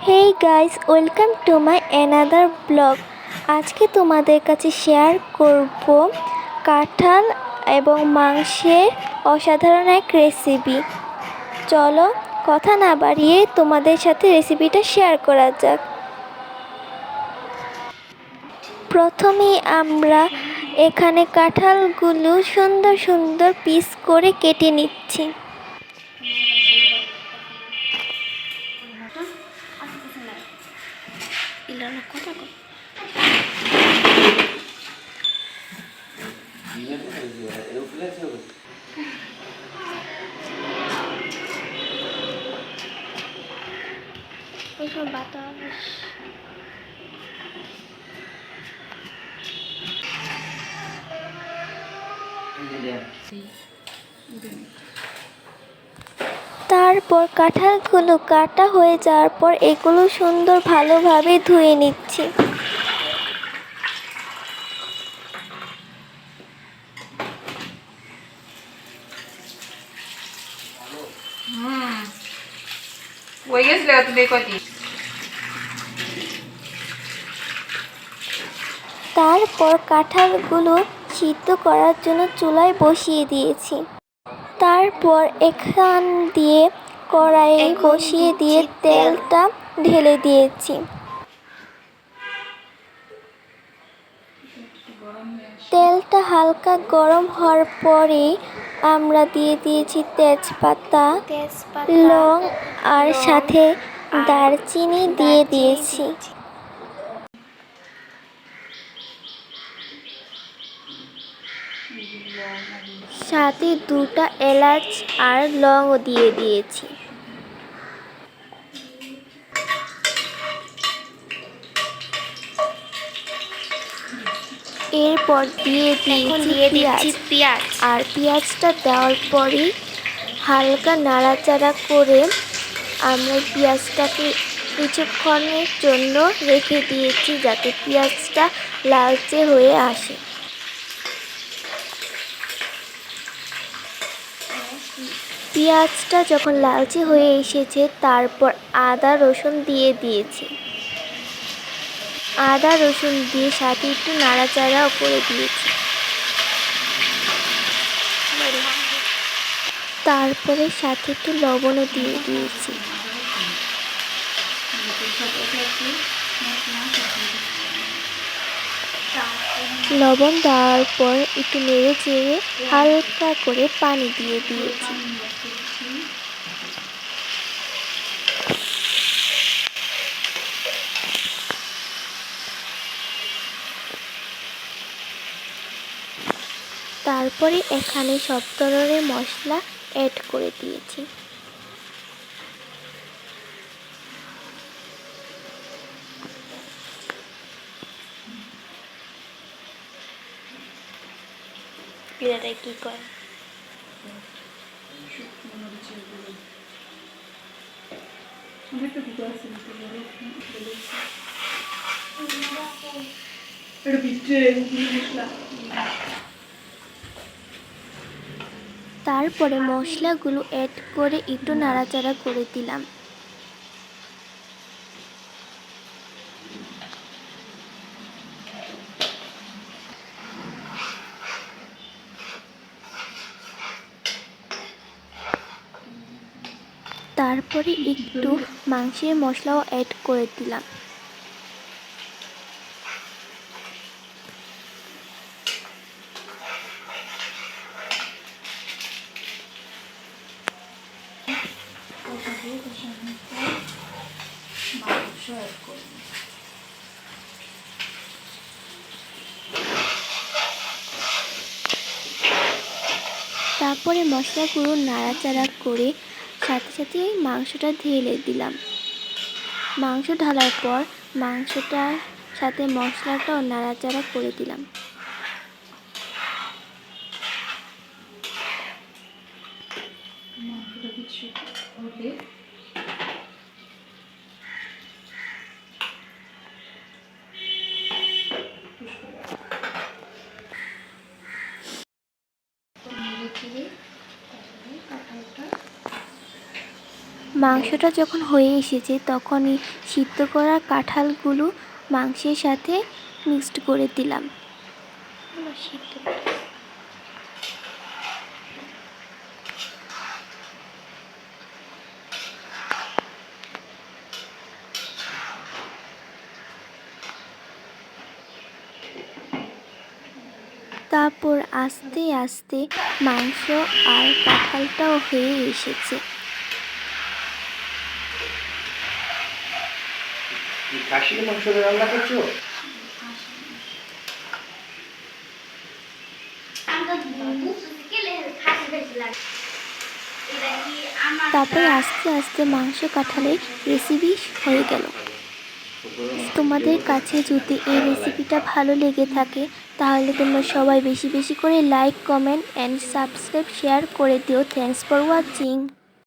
Hey guys, welcome to my another blog. আজকে তোমাদের কাছে শেয়ার করব কাঁঠাল এবং মাংসের অসাধারণ এক রেসিপি। চলো কথা না বাড়িয়ে তোমাদের সাথে রেসিপিটা শেয়ার করা যাক। প্রথমেই আমরা এখানে কাঁঠালগুলো সুন্দর সুন্দর পিস করে কেটে নিচ্ছি। তারপর কাঁঠালগুলো কাটা হয়ে যাওয়ার পর এগুলো সুন্দর ভালোভাবে ধুয়ে নিচ্ছি। তারপর কাঁঠালগুলো সিদ্ধ করার জন্য চুলায় বসিয়ে দিয়েছি। তারপর এখান দিয়ে কড়াইয়ে বসিয়ে দিয়ে তেলটা ঢেলে দিয়েছি। তেলটা হালকা গরম হওয়ার পরেই আমরা দিয়ে দিয়েছি তেজপাতা, লং আর সাথে দারচিনি দিয়ে দিয়েছি। সাথে 2টা এলাচ আর লংও দিয়ে দিয়েছি। এরপর দিয়ে দিয়েছি পেঁয়াজ। আর পেঁয়াজটা দেওয়ার পরই হালকা নাড়াচাড়া করে আমরা পেঁয়াজটাকে কিছুক্ষণের জন্য রেখে দিয়েছি যাতে পেঁয়াজটা লালচে হয়ে আসে। পেঁয়াজটা যখন লালচে হয়ে এসেছে তারপর আদা রসুন দিয়ে দিয়েছি। আদা রসুন দিয়ে সাথে একটু নাড়াচাড়াও করে দিয়েছি। তারপরে সাথে একটু লবণও দিয়ে দিয়েছি। লবণ দেওয়ার পর একটু নেড়ে চেড়ে হালকা করে পানি দিয়ে দিয়েছি। তারপরে এখানে সব ধরনের মশলা অ্যাড করে দিয়েছি। পিড়াটা কি করে? তারপরে মশলাগুলো অ্যাড করে একটু নাড়াচাড়া করে দিলাম। তারপরে একটু মাংসের মশলাও অ্যাড করে দিলাম। তারপরে মশলাগুলো নাড়াচাড়া করে সাথে সাথে মাংসটা ঢেলে দিলাম। মাংস ঢালার পর মাংসটার সাথে মশলাটাও নাড়াচাড়া করে দিলাম। মাংসটা যখন হয়ে এসেছে তখনই সিদ্ধ করা কাঁঠালগুলো মাংসের সাথে মিক্সড করে দিলাম। তারপর আস্তে আস্তে মাংস আর কাঁঠালটাও হয়ে এসেছে। খাসির মাংস রান্না করছো? তারপরে আস্তে আস্তে মাংস কাঁঠালের রেসিপি হয়ে গেল। তোমাদের কাছে যদি এই রেসিপিটা ভালো লেগে থাকে তাহলে তোমরা সবাই বেশি বেশি করে like, comment and subscribe share করে দিও। Thanks for watching.